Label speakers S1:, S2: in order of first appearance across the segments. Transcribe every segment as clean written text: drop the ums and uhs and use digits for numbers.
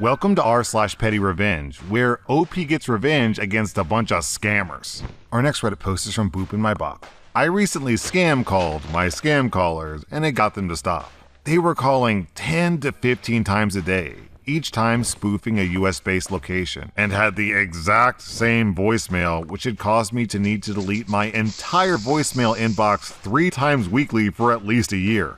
S1: Welcome to r/petty revenge, where OP gets revenge against a bunch of scammers. Our next Reddit post is from Boop in my Bach. I recently scam called my scam callers and it got them to stop. They were calling 10 to 15 times a day, each time spoofing a US-based location, and had the exact same voicemail, which had caused me to need to delete my entire voicemail inbox 3 times weekly for at least a year.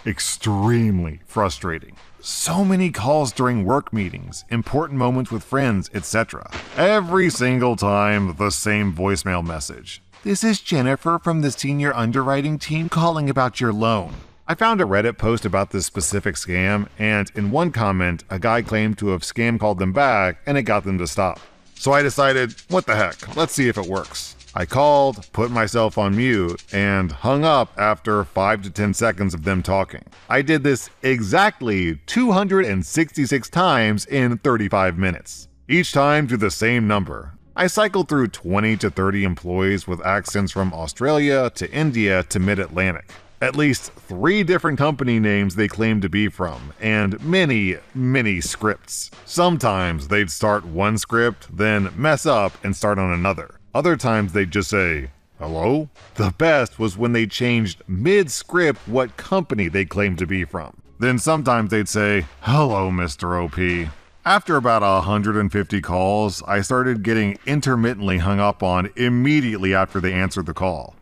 S1: Extremely frustrating. So many calls during work meetings, important moments with friends, etc. Every single time, the same voicemail message. This is Jennifer from the senior underwriting team calling about your loan. I found a Reddit post about this specific scam, and in one comment, a guy claimed to have scam called them back and it got them to stop. So I decided, what the heck, let's see if it works. I called, put myself on mute, and hung up after 5 to 10 seconds of them talking. I did this exactly 266 times in 35 minutes, each time to the same number. I cycled through 20 to 30 employees with accents from Australia to India to Mid-Atlantic. At least 3 different company names they claimed to be from, and many scripts. Sometimes they'd start one script, then mess up and start on another. Other times they'd just say, hello? The best was when they changed mid-script what company they claimed to be from. Then sometimes they'd say, hello, Mr. OP. After about 150 calls, I started getting intermittently hung up on immediately after they answered the call.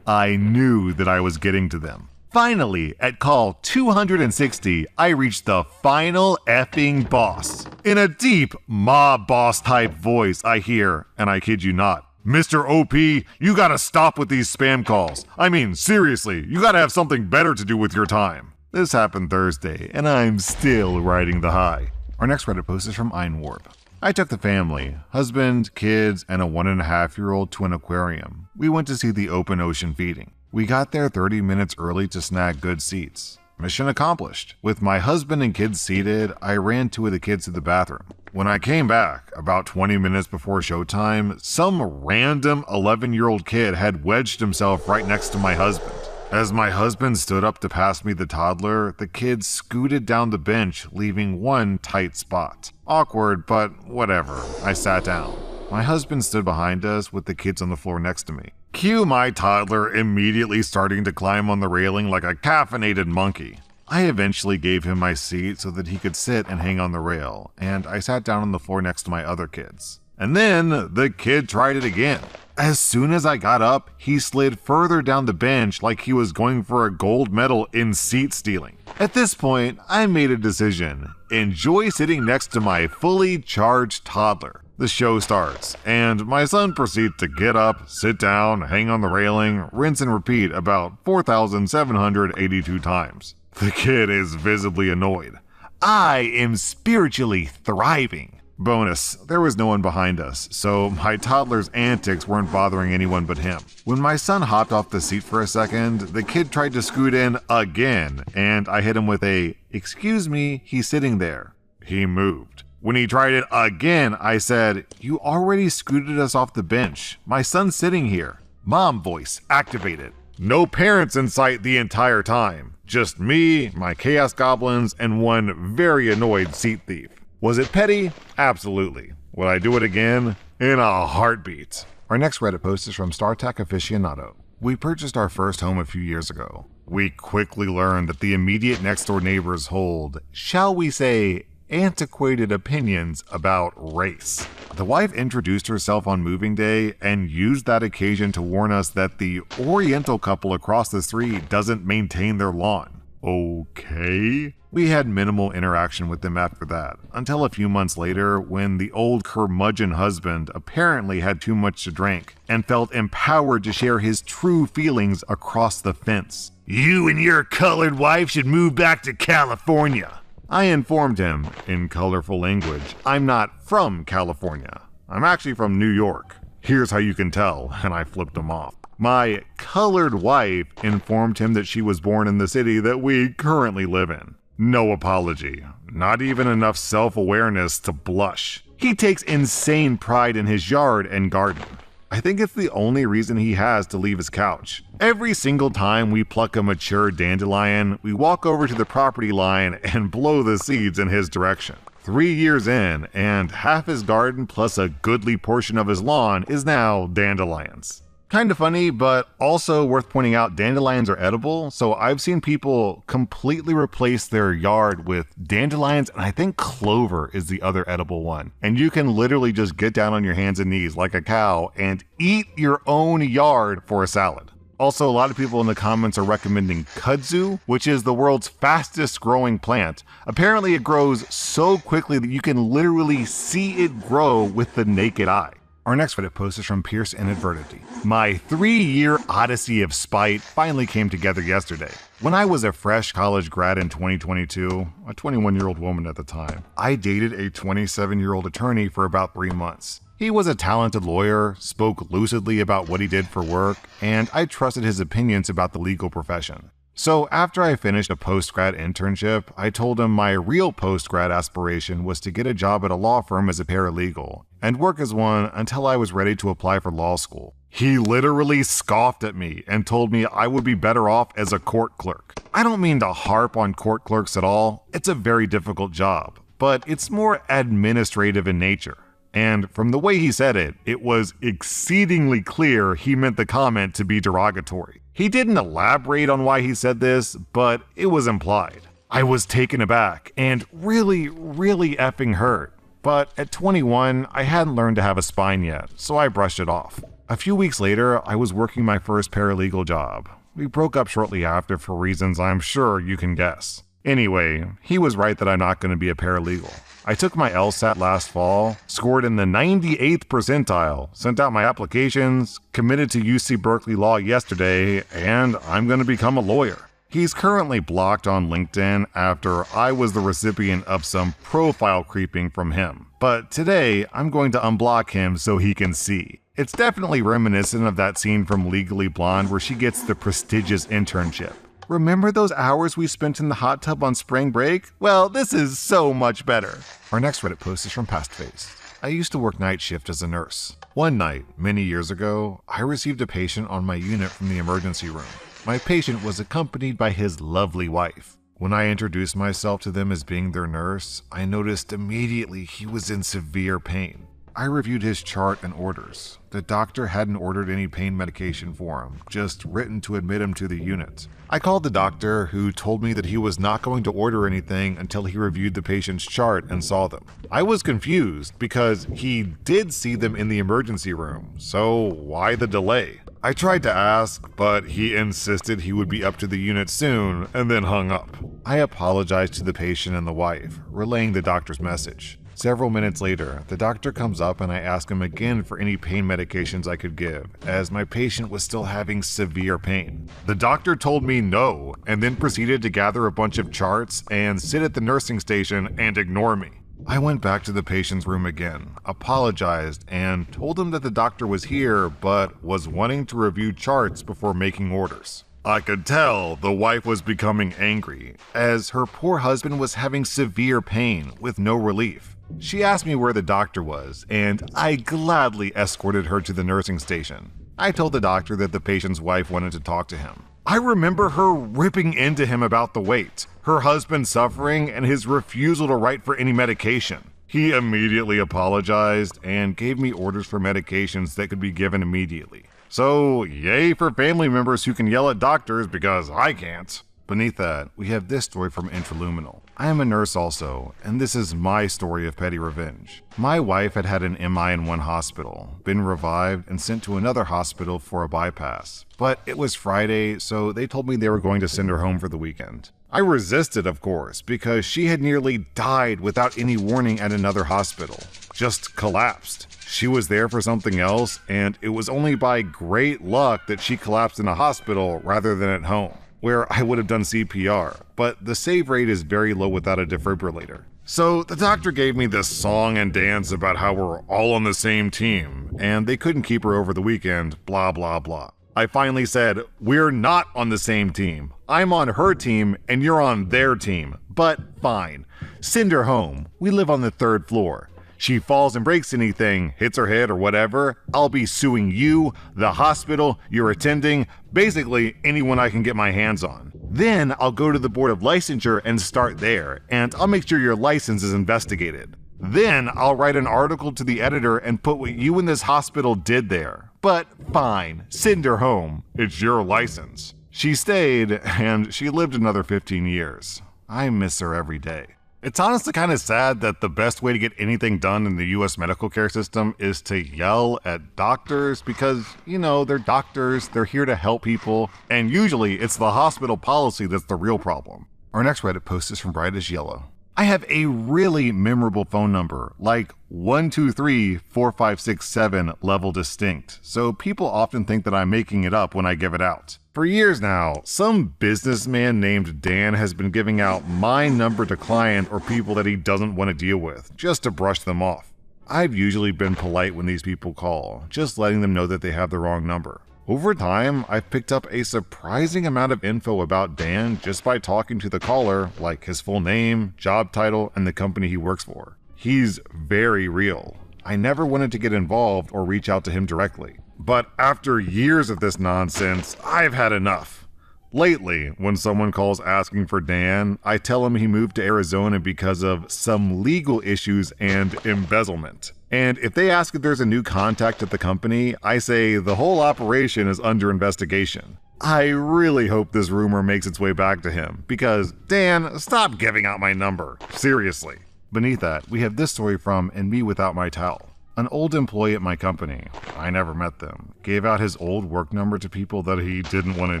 S1: I knew that I was getting to them. Finally, at call 260, I reached the final effing boss. In a deep mob boss type voice, I hear, and I kid you not, Mr. OP, you gotta stop with these spam calls. I mean, seriously, you gotta have something better to do with your time. This happened Thursday, and I'm still riding the high. Our next Reddit post is from Einwarp. I took the family, husband, kids, and a 1.5-year-old to an aquarium. We went to see the open ocean feeding. We got there 30 minutes early to snag good seats. Mission accomplished. With my husband and kids seated, I ran 2 of the kids to the bathroom. When I came back, about 20 minutes before showtime, some random 11-year-old kid had wedged himself right next to my husband. As my husband stood up to pass me the toddler, the kid scooted down the bench, leaving one tight spot. Awkward, but whatever. I sat down. My husband stood behind us with the kids on the floor next to me. Cue my toddler immediately starting to climb on the railing like a caffeinated monkey. I eventually gave him my seat so that he could sit and hang on the rail, and I sat down on the floor next to my other kids. And then the kid tried it again. As soon as I got up, he slid further down the bench like he was going for a gold medal in seat stealing. At this point, I made a decision. Enjoy sitting next to my fully charged toddler. The show starts, and my son proceeds to get up, sit down, hang on the railing, rinse and repeat about 4,782 times. The kid is visibly annoyed. I am spiritually thriving. Bonus, there was no one behind us, so my toddler's antics weren't bothering anyone but him. When my son hopped off the seat for a second, the kid tried to scoot in again, and I hit him with a, "Excuse me, he's sitting there." He moved. When he tried it again, I said, "You already scooted us off the bench. My son's sitting here." Mom voice activated. No parents in sight the entire time. Just me, my chaos goblins, and one very annoyed seat thief. Was it petty? Absolutely. Would I do it again? In a heartbeat. Our next Reddit post is from StarTech Aficionado. We purchased our first home a few years ago. We quickly learned that the immediate next door neighbors hold, shall we say, antiquated opinions about race. The wife introduced herself on moving day and used that occasion to warn us that the Oriental couple across the street doesn't maintain their lawn. Okay. We had minimal interaction with them after that, until a few months later when the old curmudgeon husband apparently had too much to drink and felt empowered to share his true feelings across the fence. You and your colored wife should move back to California. I informed him, in colorful language, I'm not from California. I'm actually from New York. Here's how you can tell, and I flipped him off. My colored wife informed him that she was born in the city that we currently live in. No apology. Not even enough self-awareness to blush. He takes insane pride in his yard and garden. I think it's the only reason he has to leave his couch. Every single time we pluck a mature dandelion, we walk over to the property line and blow the seeds in his direction. 3 years in, and half his garden plus a goodly portion of his lawn is now dandelions. Kinda funny, but also worth pointing out, dandelions are edible, so I've seen people completely replace their yard with dandelions, and I think clover is the other edible one. And you can literally just get down on your hands and knees like a cow and eat your own yard for a salad. Also, a lot of people in the comments are recommending kudzu, which is the world's fastest growing plant. Apparently it grows so quickly that you can literally see it grow with the naked eye. Our next Reddit post is from Pierce Inadvertently. My 3-year odyssey of spite finally came together yesterday. When I was a fresh college grad in 2022, a 21-year-old woman at the time, I dated a 27-year-old attorney for about 3 months. He was a talented lawyer, spoke lucidly about what he did for work, and I trusted his opinions about the legal profession. So after I finished a post-grad internship, I told him my real post-grad aspiration was to get a job at a law firm as a paralegal, and work as one until I was ready to apply for law school. He literally scoffed at me and told me I would be better off as a court clerk. I don't mean to harp on court clerks at all, it's a very difficult job, but it's more administrative in nature. And from the way he said it, it was exceedingly clear he meant the comment to be derogatory. He didn't elaborate on why he said this, but it was implied. I was taken aback and really effing hurt. But at 21, I hadn't learned to have a spine yet, so I brushed it off. A few weeks later, I was working my first paralegal job. We broke up shortly after for reasons I'm sure you can guess. Anyway, he was right that I'm not going to be a paralegal. I took my LSAT last fall, scored in the 98th percentile, sent out my applications, committed to UC Berkeley Law yesterday, and I'm going to become a lawyer. He's currently blocked on LinkedIn after I was the recipient of some profile creeping from him. But today, I'm going to unblock him so he can see. It's definitely reminiscent of that scene from Legally Blonde where she gets the prestigious internship. Remember those hours we spent in the hot tub on spring break? Well, this is so much better. Our next Reddit post is from Pastface. I used to work night shift as a nurse. One night, many years ago, I received a patient on my unit from the emergency room. My patient was accompanied by his lovely wife. When I introduced myself to them as being their nurse, I noticed immediately he was in severe pain. I reviewed his chart and orders. The doctor hadn't ordered any pain medication for him, just written to admit him to the unit. I called the doctor, who told me that he was not going to order anything until he reviewed the patient's chart and saw them. I was confused because he did see them in the emergency room, so why the delay? I tried to ask, but he insisted he would be up to the unit soon and then hung up. I apologized to the patient and the wife, relaying the doctor's message. Several minutes later, the doctor comes up and I ask him again for any pain medications I could give, as my patient was still having severe pain. The doctor told me no, and then proceeded to gather a bunch of charts and sit at the nursing station and ignore me. I went back to the patient's room again, apologized, and told him that the doctor was here but was wanting to review charts before making orders. I could tell the wife was becoming angry, as her poor husband was having severe pain with no relief. She asked me where the doctor was, and I gladly escorted her to the nursing station. I told the doctor that the patient's wife wanted to talk to him. I remember her ripping into him about the wait, her husband suffering, and his refusal to write for any medication. He immediately apologized and gave me orders for medications that could be given immediately. So, yay for family members who can yell at doctors because I can't. Beneath that, we have this story from Intraluminal. I am a nurse also, and this is my story of petty revenge. My wife had had an MI in one hospital, been revived, and sent to another hospital for a bypass. But it was Friday, so they told me they were going to send her home for the weekend. I resisted, of course, because she had nearly died without any warning at another hospital. Just collapsed. She was there for something else, and it was only by great luck that she collapsed in a hospital rather than at home, where I would have done CPR, but the save rate is very low without a defibrillator. So the doctor gave me this song and dance about how we're all on the same team, and they couldn't keep her over the weekend, blah blah blah. I finally said, we're not on the same team. I'm on her team and you're on their team, but fine. Send her home. We live on the 3rd floor. She falls and breaks anything, hits her head or whatever, I'll be suing you, the hospital, you're attending, basically anyone I can get my hands on. Then I'll go to the board of licensure and start there, and I'll make sure your license is investigated. Then I'll write an article to the editor and put what you and this hospital did there. But fine, send her home. It's your license. She stayed, and she lived another 15 years. I miss her every day. It's honestly kind of sad that the best way to get anything done in the US medical care system is to yell at doctors because, they're doctors, they're here to help people, and usually it's the hospital policy that's the real problem. Our next Reddit post is from Bright as Yellow. I have a really memorable phone number, like 1234567 level distinct, so people often think that I'm making it up when I give it out. For years now, some businessman named Dan has been giving out my number to clients or people that he doesn't want to deal with, just to brush them off. I've usually been polite when these people call, just letting them know that they have the wrong number. Over time, I've picked up a surprising amount of info about Dan just by talking to the caller, like his full name, job title, and the company he works for. He's very real. I never wanted to get involved or reach out to him directly. But after years of this nonsense, I've had enough. Lately, when someone calls asking for Dan, I tell him he moved to Arizona because of some legal issues and embezzlement. And if they ask if there's a new contact at the company, I say the whole operation is under investigation. I really hope this rumor makes its way back to him, because Dan, stop giving out my number. Seriously. Beneath that, we have this story from And Me Without My Towel. An old employee at my company, I never met them, gave out his old work number to people that he didn't want to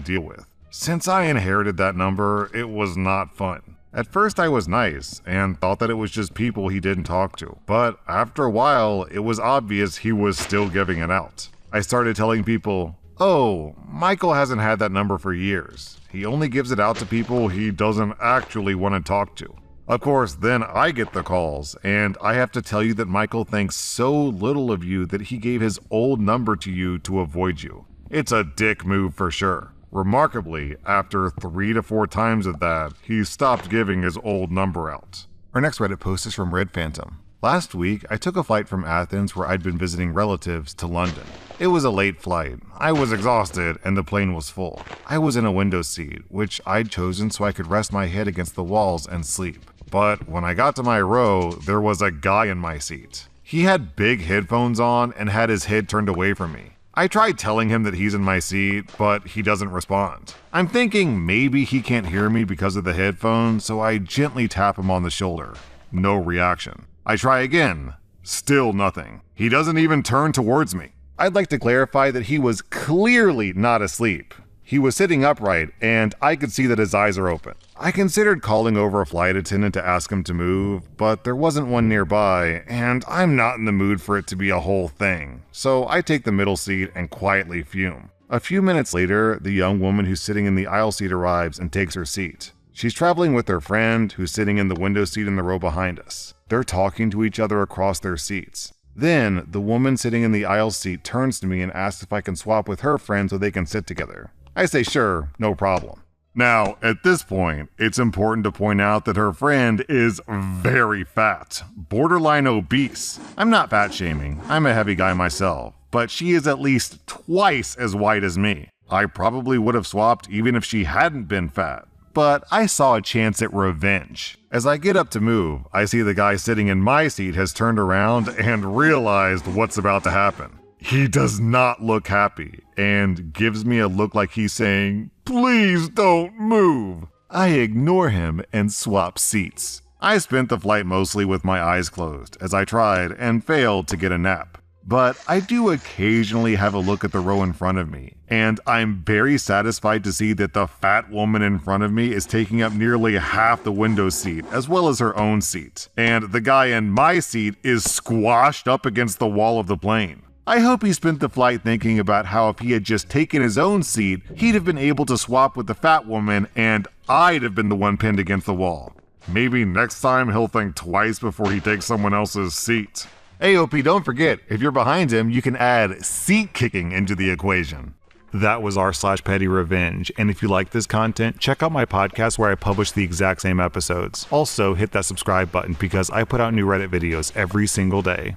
S1: deal with. Since I inherited that number, it was not fun. At first I was nice and thought that it was just people he didn't talk to, but after a while it was obvious he was still giving it out. I started telling people, "Oh, Michael hasn't had that number for years. He only gives it out to people he doesn't actually want to talk to." Of course, then I get the calls, and I have to tell you that Michael thinks so little of you that he gave his old number to you to avoid you. It's a dick move for sure. Remarkably, after 3 to 4 times of that, he stopped giving his old number out. Our next Reddit post is from Red Phantom. Last week, I took a flight from Athens, where I'd been visiting relatives, to London. It was a late flight. I was exhausted, and the plane was full. I was in a window seat, which I'd chosen so I could rest my head against the walls and sleep. But when I got to my row, there was a guy in my seat. He had big headphones on and had his head turned away from me. I tried telling him that he's in my seat, but he doesn't respond. I'm thinking maybe he can't hear me because of the headphones, so I gently tap him on the shoulder. No reaction. I try again. Still nothing. He doesn't even turn towards me. I'd like to clarify that he was clearly not asleep. He was sitting upright, and I could see that his eyes are open. I considered calling over a flight attendant to ask him to move, but there wasn't one nearby, and I'm not in the mood for it to be a whole thing, so I take the middle seat and quietly fume. A few minutes later, the young woman who's sitting in the aisle seat arrives and takes her seat. She's traveling with her friend, who's sitting in the window seat in the row behind us. They're talking to each other across their seats. Then, the woman sitting in the aisle seat turns to me and asks if I can swap with her friend so they can sit together. I say sure, no problem. Now, at this point, it's important to point out that her friend is very fat, borderline obese. I'm not fat shaming, I'm a heavy guy myself, but she is at least twice as wide as me. I probably would have swapped even if she hadn't been fat, but I saw a chance at revenge. As I get up to move, I see the guy sitting in my seat has turned around and realized what's about to happen. He does not look happy and gives me a look like he's saying, "Please don't move." I ignore him and swap seats. I spent the flight mostly with my eyes closed as I tried and failed to get a nap. But I do occasionally have a look at the row in front of me, and I'm very satisfied to see that the fat woman in front of me is taking up nearly half the window seat as well as her own seat, and the guy in my seat is squashed up against the wall of the plane. I hope he spent the flight thinking about how if he had just taken his own seat, he'd have been able to swap with the fat woman and I'd have been the one pinned against the wall. Maybe next time he'll think twice before he takes someone else's seat. AOP, don't forget, if you're behind him, you can add seat kicking into the equation. That was r/petty revenge, and if you like this content, check out my podcast where I publish the exact same episodes. Also, hit that subscribe button because I put out new Reddit videos every single day.